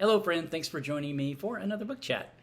Hello, friend. Thanks for joining me for another book chat.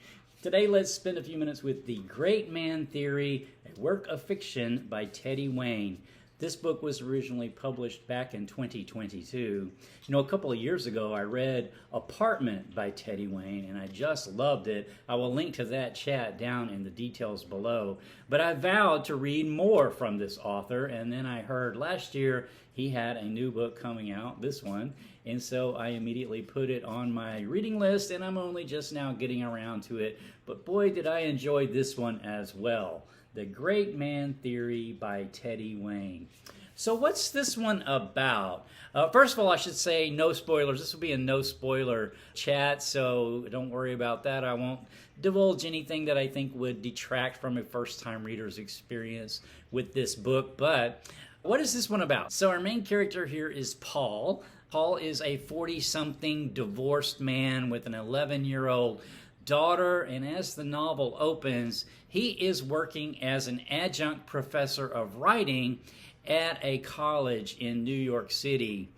Today, let's spend a few minutes with The Great Man Theory, a work of fiction by Teddy Wayne. This book was originally published back in 2022. A couple of years ago, I read Apartment by Teddy Wayne, and I just loved it. I will link to that chat down in the details below. But I vowed to read more from this author, and then I heard last year he had a new book coming out, this one, and so I immediately put it on my reading list, and I'm only just now getting around to it. But boy, did I enjoy this one as well. The Great Man Theory by Teddy Wayne. So what's this one about? First of all, I should say no spoilers. This will be a no spoiler chat, so don't worry about that. I won't divulge anything that I think would detract from a first-time reader's experience with this book. But what is this one about? So our main character here is Paul. Paul is a 40-something divorced man with an 11-year-old daughter, and as the novel opens, he is working as an adjunct professor of writing at a college in New York City.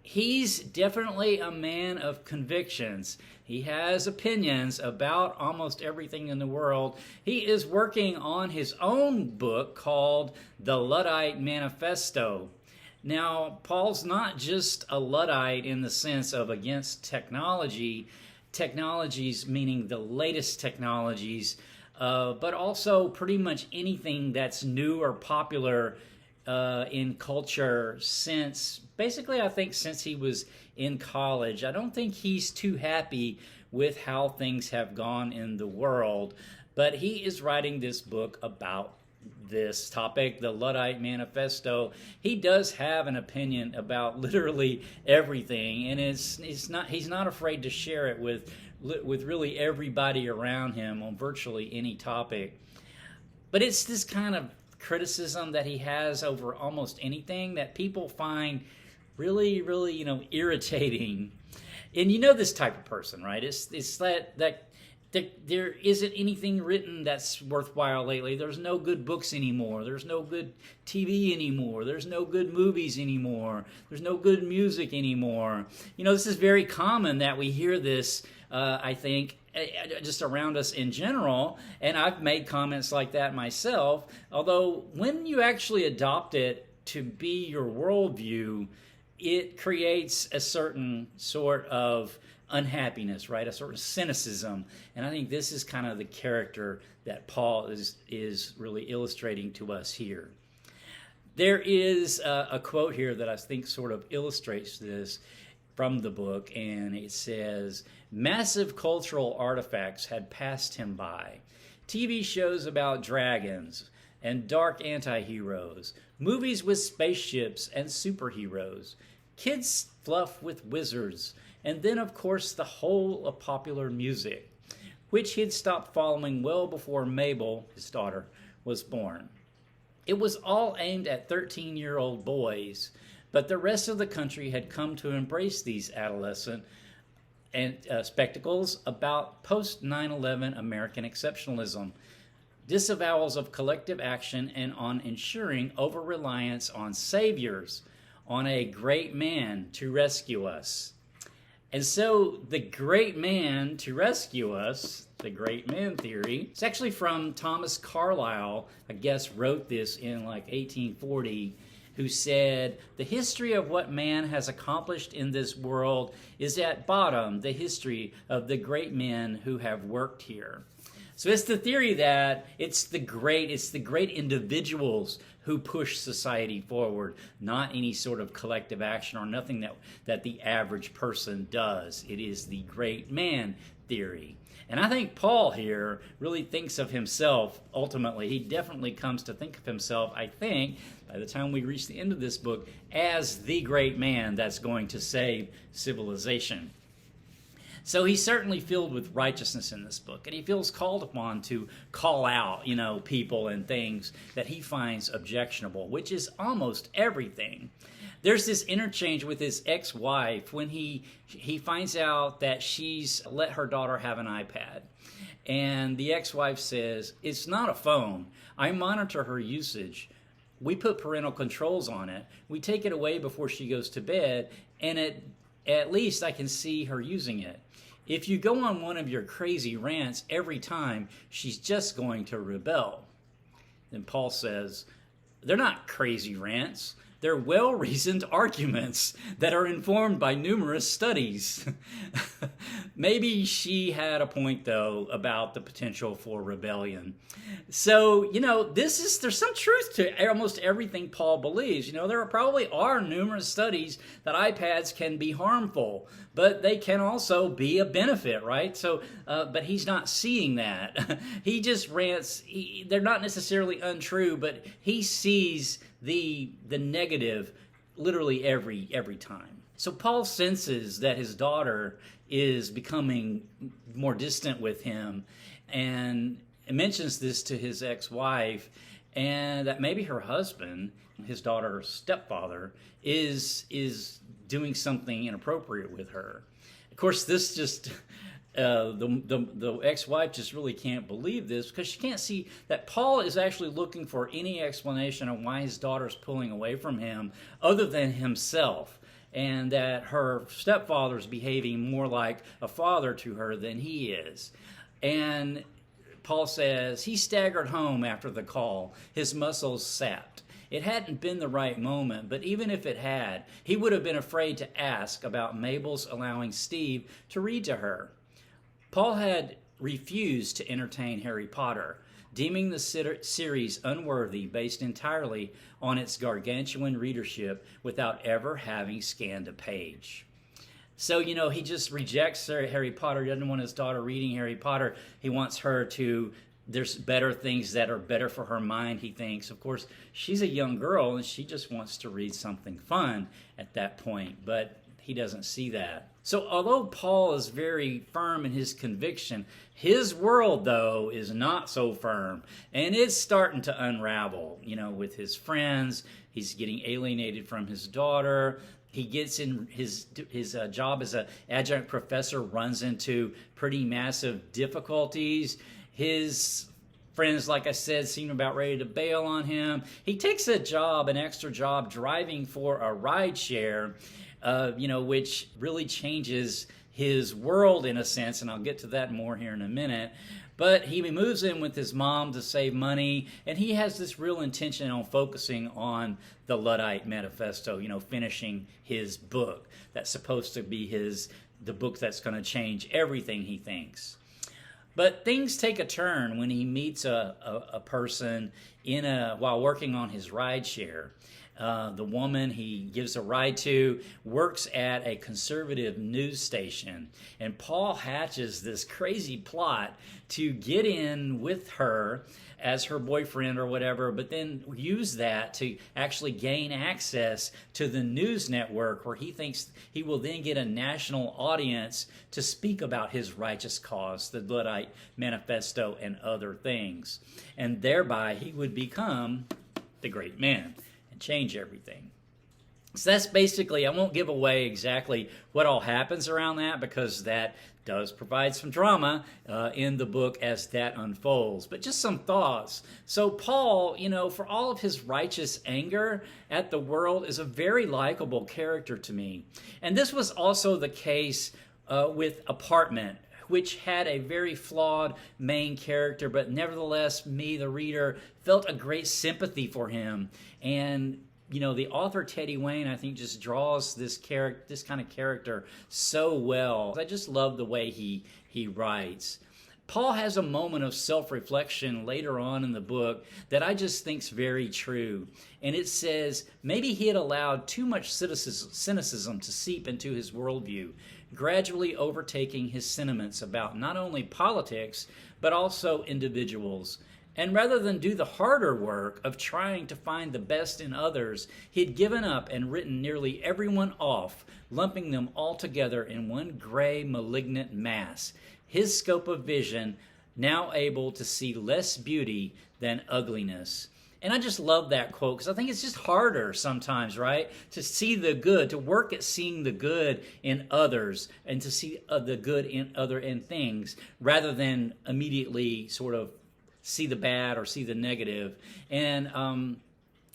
He's definitely a man of convictions. He has opinions about almost everything in the world. He is working on his own book called The Luddite Manifesto. Now, Paul's not just a Luddite in the sense of against technologies meaning the latest technologies, but also pretty much anything that's new or popular in culture since, basically I think since he was in college. I don't think he's too happy with how things have gone in the world, but he is writing this book about this topic, the Luddite Manifesto. He does have an opinion about literally everything, and he's not afraid to share it with really everybody around him on virtually any topic. But it's this kind of criticism that he has over almost anything that people find really, irritating. And you know this type of person, right? It's that there isn't anything written that's worthwhile lately. There's no good books anymore. There's no good TV anymore. There's no good movies anymore. There's no good music anymore. This is very common that we hear this, I think, just around us in general. And I've made comments like that myself. Although when you actually adopt it to be your worldview, it creates a certain sort of unhappiness, right? A sort of cynicism. And I think this is kind of the character that Paul is really illustrating to us here. There is a quote here that I think sort of illustrates this from the book, and it says, "Massive cultural artifacts had passed him by. TV shows about dragons and dark anti-heroes, movies with spaceships and superheroes, kids fluff with wizards, and then, of course, the whole of popular music, which he'd stopped following well before Mabel, his daughter, was born. It was all aimed at 13-year-old boys, but the rest of the country had come to embrace these adolescent spectacles about post-9/11 American exceptionalism, disavowals of collective action, and on ensuring over-reliance on saviors, on a great man to rescue us." And so the great man to rescue us, the great man theory, it's actually from Thomas Carlyle, I guess wrote this in like 1840, who said, "The history of what man has accomplished in this world is at bottom the history of the great men who have worked here." So it's the theory that it's the great individuals who push society forward, not any sort of collective action or nothing that the average person does. It is the great man theory. And I think Paul here really thinks of himself, ultimately, he definitely comes to think of himself, I think, by the time we reach the end of this book, as the great man that's going to save civilization. So he's certainly filled with righteousness in this book, and he feels called upon to call out, people and things that he finds objectionable, which is almost everything. There's this interchange with his ex-wife when he finds out that she's let her daughter have an iPad. And the ex-wife says, "It's not a phone. I monitor her usage. We put parental controls on it. We take it away before she goes to bed, and at least I can see her using it. If you go on one of your crazy rants every time, she's just going to rebel. Then Paul says, they're not crazy rants. They're well-reasoned arguments that are informed by numerous studies. Maybe she had a point, though, about the potential for rebellion. So, there's some truth to almost everything Paul believes. There probably are numerous studies that iPads can be harmful, but they can also be a benefit, right? So, but he's not seeing that. He just rants. They're not necessarily untrue, but he sees the negative literally every time. So Paul senses that his daughter is becoming more distant with him, and mentions this to his ex-wife, and that maybe her husband, his daughter's stepfather, is doing something inappropriate with her. Of course, this just the ex-wife just really can't believe this, because she can't see that Paul is actually looking for any explanation on why his daughter's pulling away from him other than himself, and that her stepfather's behaving more like a father to her than he is. And Paul says he staggered home after the call, his muscles sapped. It hadn't been the right moment, but even if it had, he would have been afraid to ask about Mabel's allowing Steve to read to her. Paul had refused to entertain Harry Potter, deeming the series unworthy based entirely on its gargantuan readership without ever having scanned a page. So, he just rejects Harry Potter. He doesn't want his daughter reading Harry Potter. He wants her to, there's better things that are better for her mind, he thinks. Of course, she's a young girl, and she just wants to read something fun at that point, but he doesn't see that. So although Paul is very firm in his conviction, his world, though, is not so firm. And it's starting to unravel, with his friends. He's getting alienated from his daughter. He gets in his job as an adjunct professor, runs into pretty massive difficulties. His friends, like I said, seem about ready to bail on him. He takes an extra job driving for a ride share, which really changes his world in a sense, and I'll get to that more here in a minute. But he moves in with his mom to save money, and he has this real intention on focusing on the Luddite Manifesto, finishing his book. That's supposed to be the book that's going to change everything, he thinks. But things take a turn when he meets a person while working on his ride share. The woman he gives a ride to works at a conservative news station, and Paul hatches this crazy plot to get in with her as her boyfriend or whatever, but then use that to actually gain access to the news network, where he thinks he will then get a national audience to speak about his righteous cause, the Luddite Manifesto, and other things. And thereby he would become the great man and change everything. So that's basically, I won't give away exactly what all happens around that, because that does provide some drama in the book as that unfolds. But just some thoughts. So Paul, for all of his righteous anger at the world, is a very likable character to me. And this was also the case with Apartment, which had a very flawed main character, but nevertheless, me, the reader, felt a great sympathy for him. And the author Teddy Wayne, I think, just draws this kind of character so well. I just love the way he writes. Paul has a moment of self-reflection later on in the book that I just think's very true. And it says, maybe he had allowed too much cynicism to seep into his worldview, gradually overtaking his sentiments about not only politics, but also individuals. And rather than do the harder work of trying to find the best in others, he had given up and written nearly everyone off, lumping them all together in one gray, malignant mass. His scope of vision now able to see less beauty than ugliness. And I just love that quote, because I think it's just harder sometimes, right? To see the good, to work at seeing the good in others, and to see the good in things, rather than immediately sort of see the bad or see the negative. And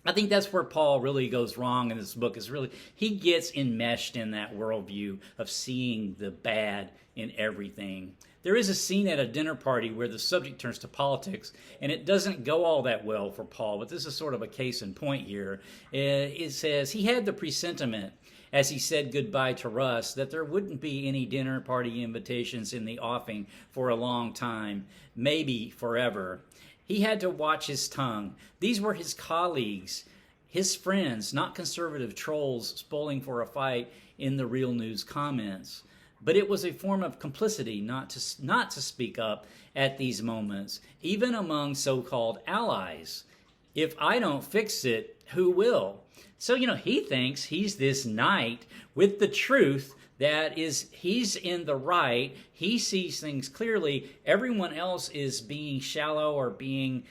I think that's where Paul really goes wrong in this book. Is really he gets enmeshed in that worldview of seeing the bad in everything. There is a scene at a dinner party where the subject turns to politics, and it doesn't go all that well for Paul, but this is sort of a case in point here. It says, he had the presentiment, as he said goodbye to Russ, that there wouldn't be any dinner party invitations in the offing for a long time, maybe forever. He had to watch his tongue. These were his colleagues, his friends, not conservative trolls spoiling for a fight in the Real News comments. But it was a form of complicity not to speak up at these moments, even among so-called allies. If I don't fix it, who will? So, he thinks he's this knight with the truth that is, he's in the right. He sees things clearly. Everyone else is being shallow or being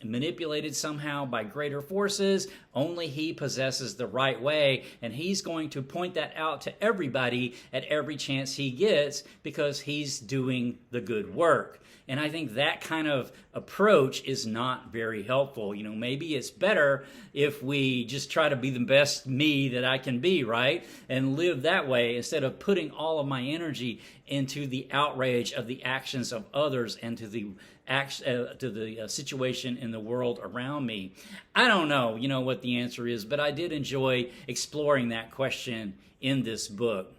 manipulated somehow by greater forces. Only he possesses the right way, and he's going to point that out to everybody at every chance he gets because he's doing the good work. And I think that kind of approach is not very helpful. Maybe it's better if we just try to be the best me that I can be, right? And live that way instead of putting all of my energy into the outrage of the actions of others and to the situation in the world around me. I don't know, what the answer is, but I did enjoy exploring that question in this book.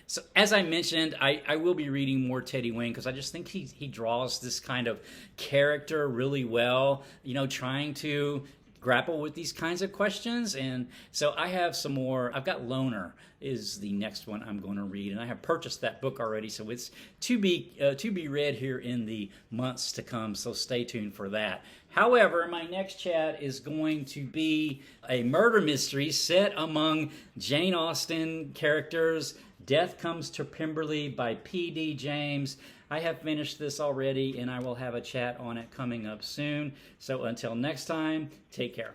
So as I mentioned, I will be reading more Teddy Wayne because I just think he draws this kind of character really well, trying to grapple with these kinds of questions. And so I have some more. I've got Loner is the next one I'm going to read, and I have purchased that book already, so it's to be read here in the months to come, so stay tuned for that. However, my next chat is going to be a murder mystery set among Jane Austen characters. Death Comes to Pemberley by P.D. James. I have finished this already, and I will have a chat on it coming up soon. So until next time, take care.